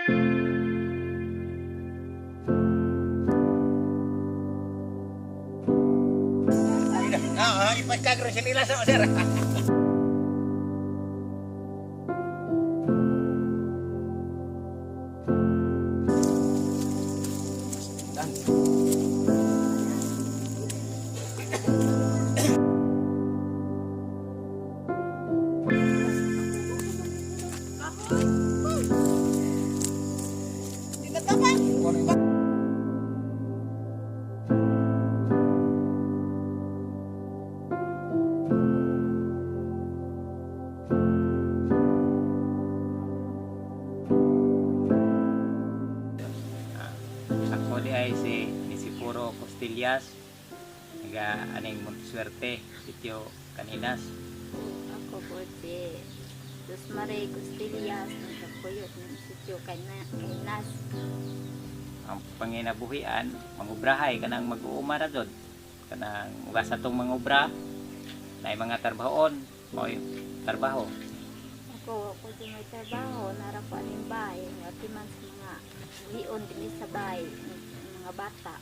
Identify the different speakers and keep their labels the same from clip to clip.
Speaker 1: Ipagkagro siya nila sa sir. Ay si Puro Costillas, naga aning Montsuerte, sitio Caninas.
Speaker 2: Ako po si Luz Marie Costillas, nagkakuyot ng sitio Caninas.
Speaker 1: Ang panginabuhian, mangubrahay kanang mag-uuma na dod, kanang ugas atong mangubra, na mga tarbahoon, o tarbaho.
Speaker 2: Ako din may trabaho, narapan ng bahay, atiman sa mga lion din sa bahay, mga bata.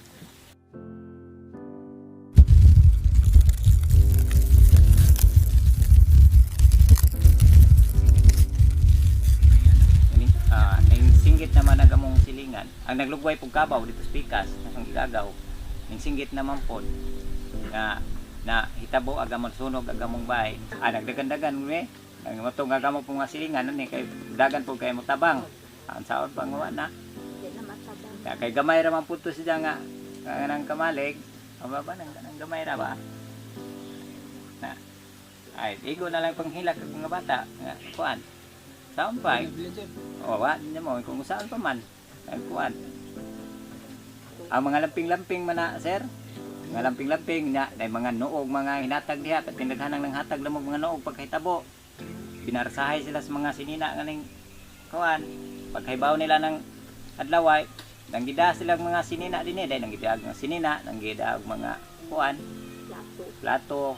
Speaker 1: Ang singgit naman ang gamong silingan, ang naglugway pong kabaw dito sa Pikas, ang gagaw, ang singgit naman po, nga na hitabo agamon sunog agamong bahay, nagdagan-dagan mo ang matong agamong pong nga silingan, kay dagan po kayo matabang, ang saon pang na. Kay gamay ra man puto siya nga nang kamalig, aba ba nang gamay ra ba? Na ay igo na lang panghilak kag mga bata nga kuan. Saan pa? O wa niya mo kung saan pa man kuan. Ang mga lamping-lamping man na sir, mga lamping-lamping na ay mga nuog, mga hinatag diha, pati naghanang ng hatag lamog mga nuog pagkahitabo. Binarsahay sila sa mga sinina nga ning kuan. Pagkaibaw nila ng adlaway, nanggida silang mga sinina din dahil nanggidaag mga sinina, nanggidaag mga kuan, plato.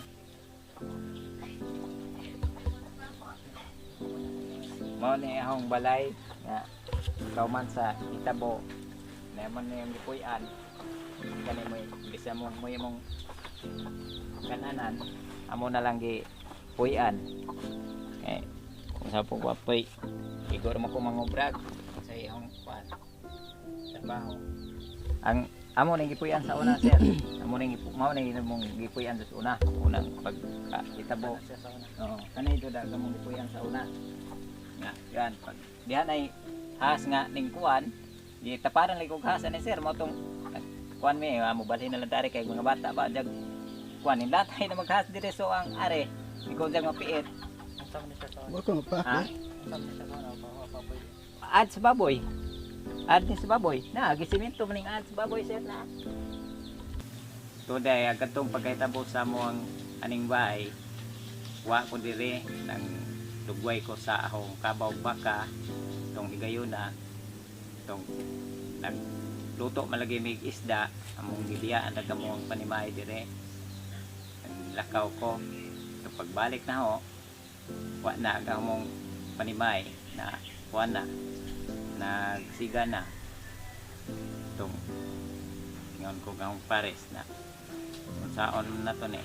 Speaker 1: Mao ni ahong balay nga kauman sa Itabo. Naman na yung gipuy-an. Kani mo bisa mo imong kananan, amo na lang gipuy-an. Okay. Kung sa po wapoy, igor mo ko mangubrag sa ihong kuan. Trabaho. Ang amo ning gipuy-an sa una sir. Amo ning mao ning imong gipuy-an sa una, unang pagkitabo. Oo, kanay do da gamong gipuy-an sa una. Nga, yan pag dihan ay has nga ning kuan, di taparan lang kog has ani sir mo tong kuan mi mo balhin na lang tari kay mga bata ba jag kuan ni latay na maghas dire so ang are ikaw jag mapiit.
Speaker 3: Bako pa.
Speaker 1: Ha? Ad sa baboy. Ad ni sa baboy. Na gisimento maning ad sa baboy sir na. Today agatong pagkahitabo sa mo ang aning bahay. Wa ko dire nang lugway ko sa ahong kabaw baka tong higayuna tong nagluto malagi mig isda among gidiyaan na gamong panimay dire. Ang lakaw ko so pagbalik na ho wa na gamong panimay na kuan na nagsiga na tong ngon ko gamong pares na unsaon na to ni.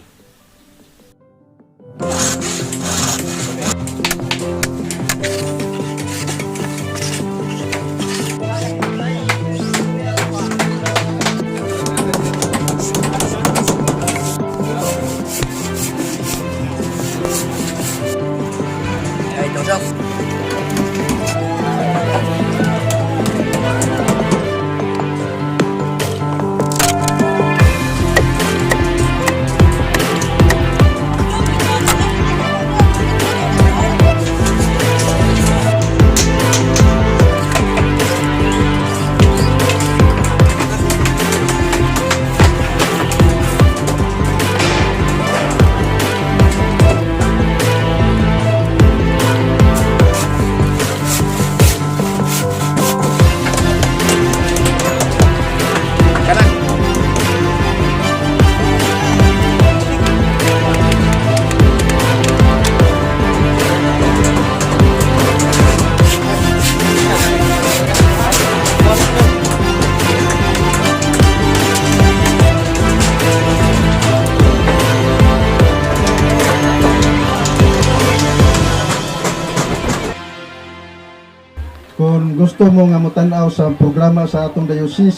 Speaker 3: kung gusto mo nga mutanaw sa programa sa atong diocese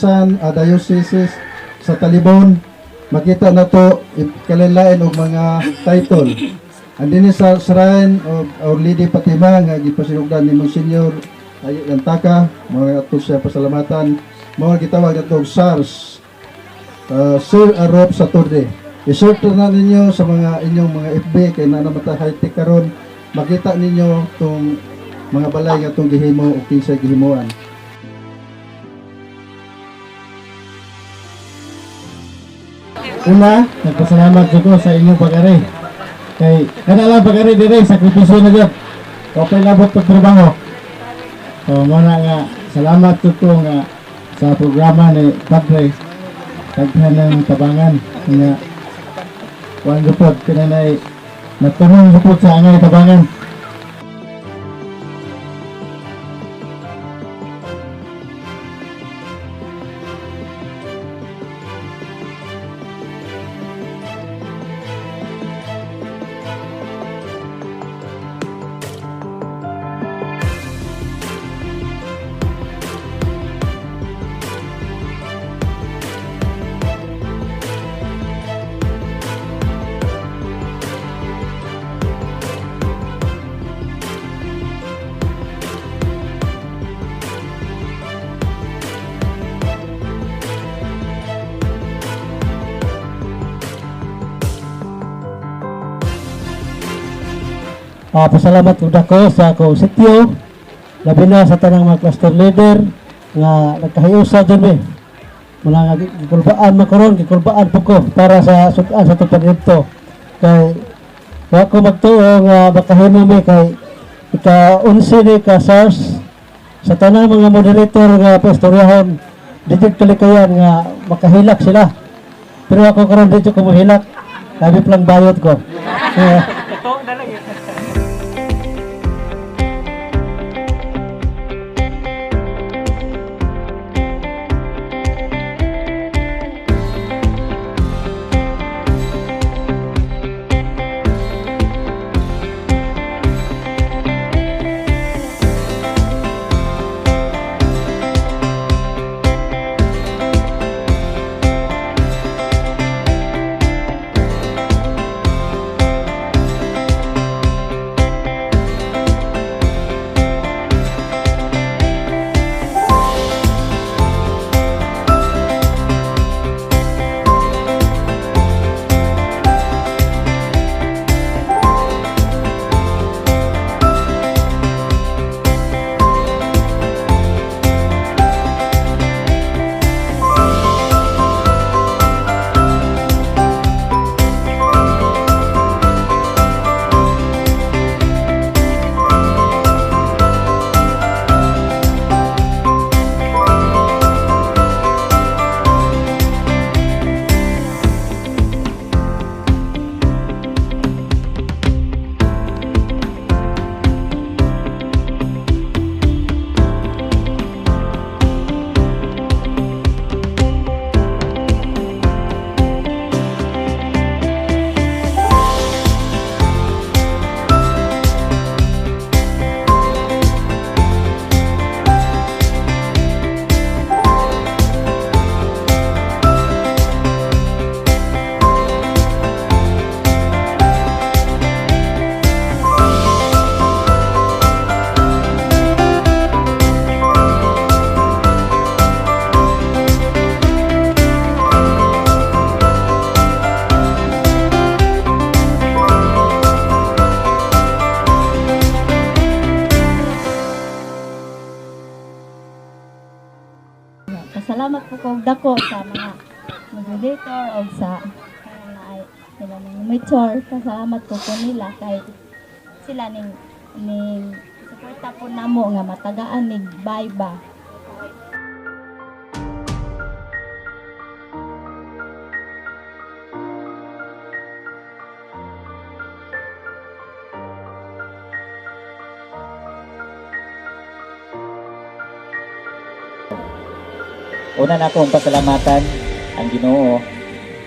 Speaker 3: sa Talibon, makita na to kalilain og mga title. Andini sa shrine of Our Lady Fatima nga gipasinugdan ni Monsignor Antaka, mga ato siya pasalamatan, mga gitawag na to SARS, Sir Arop Saturday. I-search na ninyo sa mga inyong mga FB kay nanamata high-tech karon, makita ninyo tong mga balay nga itong gihimo o kinsa gihimuan.
Speaker 4: Una, nagpasalamat ko sa inyong pag-ari. Kay kanalang pag-ari dire sakripisyo na gyud. Okay labot pag trabaho. So muna nga salamat ko nga sa programa ni Padre taghan ng tabangan nga wan gupod kinanay natunong gupod sa angay tabangan. Pasalamat ko dako sa akong sityo, labi na sa tanang mga cluster leader nga nagkahiusa dyan eh. Mula nga gikulbaan makaroon, gikulbaan po ko para sa sukaan sa tupad dito. Kay ako magtuo nga makahimo mi kay ika-11 ni ka SARS sa tanang mga moderator nga pastoryahon, dito kalikayan nga makahilak sila. Pero ako karon dito ko mahilak, labi lang bayot ko.
Speaker 2: Pasalamat po kong dako sa mga moderator o sa sila ng mature. Pasalamat po ko nila kay sila ning suporta po namo nga matagaan ning bayba.
Speaker 1: Una na akong pasalamatan ang Ginoo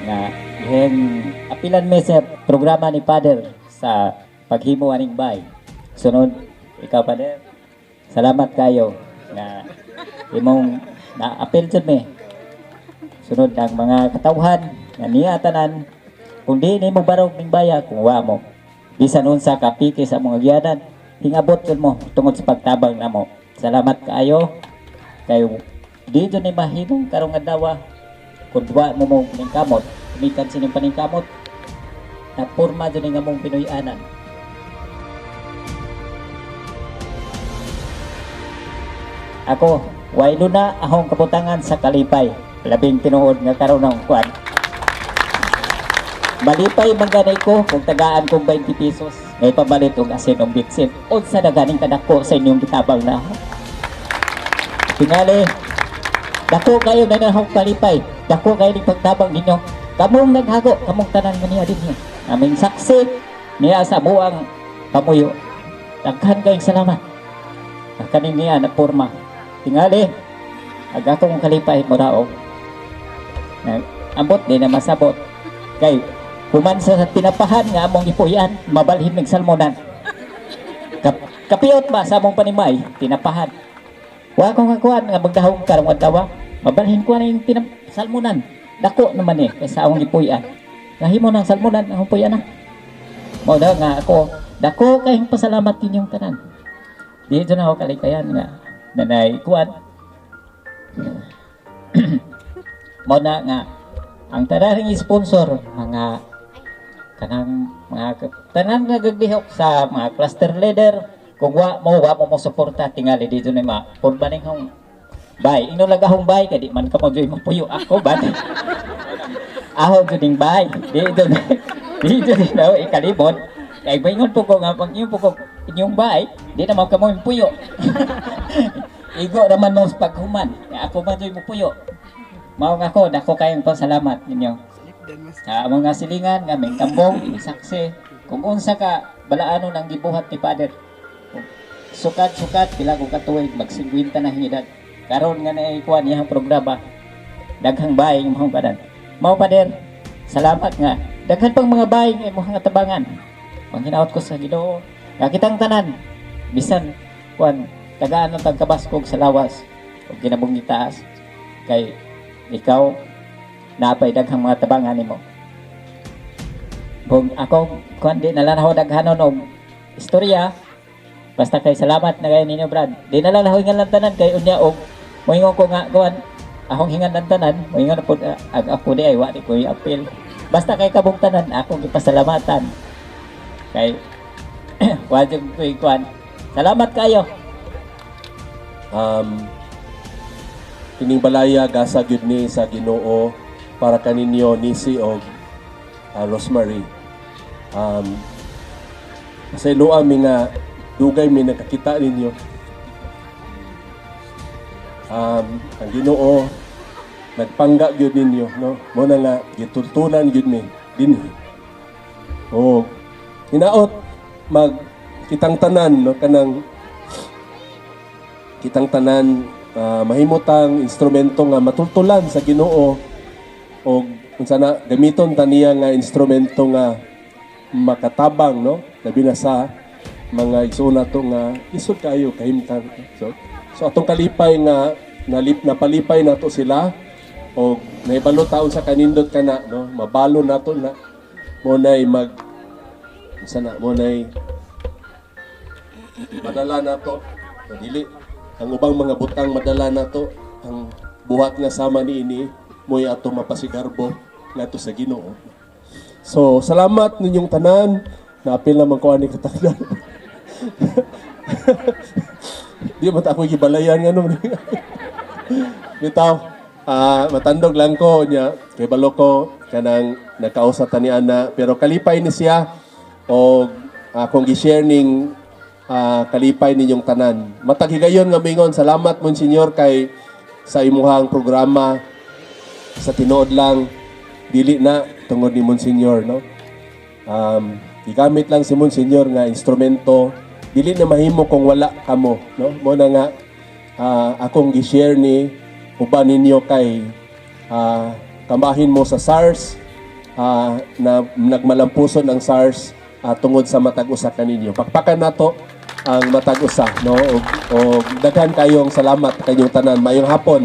Speaker 1: nga iheng apilan mi sa programa ni Father sa paghimo aning bay. Sunod, ikaw Father, salamat kayo na imong na-apel jud me. Sunod ang mga katawhan nga niya tanan kung di nimo barog ning baya kung wa mo bisan unsa ka piki sa mga giyanan hingabot jud mo tungod sa pagtabang namo. Salamat kaayo kay di jud ni mahimong karong adlaw kun wa mo mo paningkamot kumikan sining paningkamot na porma jud nga mong Pinoy-anan. Ako, way na akong kabutangan sa kalipay. Labing tinuod nga karon ng kuan. Malipay mangganay ko kung tagaan kong 20 pesos. Ngay pabalit og asin og bitsin. Unsa na ganing kadako sa inyong gitabang na. Tingali, dako kayo na akong kalipay. Dako kayo ni pagtabang ninyo. Kamong naghago, kamong tanan nga niya din niya. Aming saksi niya sa buang pamuyo. Daghan kayong salamat. Kanin niya na porma. Tingali, aga kong kalipay mo raog. Ambot din na masabot. Kay, human sa tinapahan nga among ipuyan, mabalhin ng salmonan. Kapiyot ba sa among panimay, tinapahan. Wa akong kakuan nga magdahong karong adlaw, mabalhin ko na yung salmonan. Dako naman kaysa among ipuyan. Nahimo ng salmonan, among ipuyan na. Mao daw nga ako, dako kayong pasalamat ninyong tanan. Dito na ako kalikayan nga, nanay kuan. Mao na nga ang tanaring sponsor mga kanang mga tanan nagaglihok sa mga cluster leader kung wa mo suporta tingali dito ni ma purbaning hong bay ino lagahong bay kay di man ka mo puyo ako ba aho jud bay dito daw ikalibot kay baingon po ko nga pag inyo po ko inyong bay di na mo ka mo puyo igo naman mo sa paghuman ako man jud mo puyo. Mao nga ko, dako kayong pasalamat ninyo. Sa among nga silingan, nga may kambong, inisaksi. Kung unsa ka, balaano ng gibuhat ni Father. Sukat-sukat, pila ko katuwid, mag-50 na hingidad. Karon nga naikuha niyang programa, daghang baying mahong kadan. Mao Father, salamat nga. Daghan pang mga baying ay mahong tabangan. Ang hinaot ko sa Ginoo, nga kitang tanan, bisan, kuan, tagaan ng tagkabaskog sa lawas, o ginabong itaas, kay ikaw napay daghang mga tabangan nimo. Kung ako kuan di nalanaw daghanon og istorya basta kay salamat na kay ninyo Brad. Di nalanaw hingan lang tanan kay unya og moingon ko nga kuan akong hingan lang tanan moingon pud ako di ay wa di ko appeal. Basta kay kabung tanan akong gipasalamatan. Kay wa jud ko kuan. Salamat kayo.
Speaker 5: Kining balaya gasa gyud ni sa Ginoo para kaninyo Nisi og Rosemary. Sa iloa mi nga dugay mi nakakita ninyo. Ang Ginoo nagpangga gyud ninyo, no? Mo na nga gitultunan gyud mi dinhi. O hinaot mag kitang tanan no kanang kitang tanan mahimutang instrumento nga matultulan sa Ginoo o unsa na gamiton taniya nga instrumento nga makatabang no labi na sa mga igsoon nato nga isod kayo kahimtang so atong kalipay nga napalipay nato sila o naibalo taon sa kanindot kana no mabalo nato na mo nay mag unsa na mo nay madala nato dili ang ubang mga butang madala na to, ang buhat nga sama ni ini, mo'y ato mapasigarbo nga to sa Ginoo. So, salamat ninyong tanan, naapil naman ko ani katagdan. Di ba ako gibalayan nga nung bitaw, matandog lang ko niya, kay balo ko, kanang nagkausap ni Ana, pero kalipay ni siya, o akong gi-share ning kalipay ninyong tanan. Matag higayon nga mingon, salamat Monsignor kay sa imuhang programa sa tinuod lang dili na tungod ni Monsignor no. Gigamit lang si Monsignor nga instrumento dili na mahimo kung wala kamo no. Mo na nga akong gi-share ni uban ninyo kay kambahin mo sa SARS na nagmalampuson ang SARS tungod sa matag usa kaninyo. Pakpakan nato ang matag usa, no? O daghan kayong salamat kayong tanan. Mayong hapon.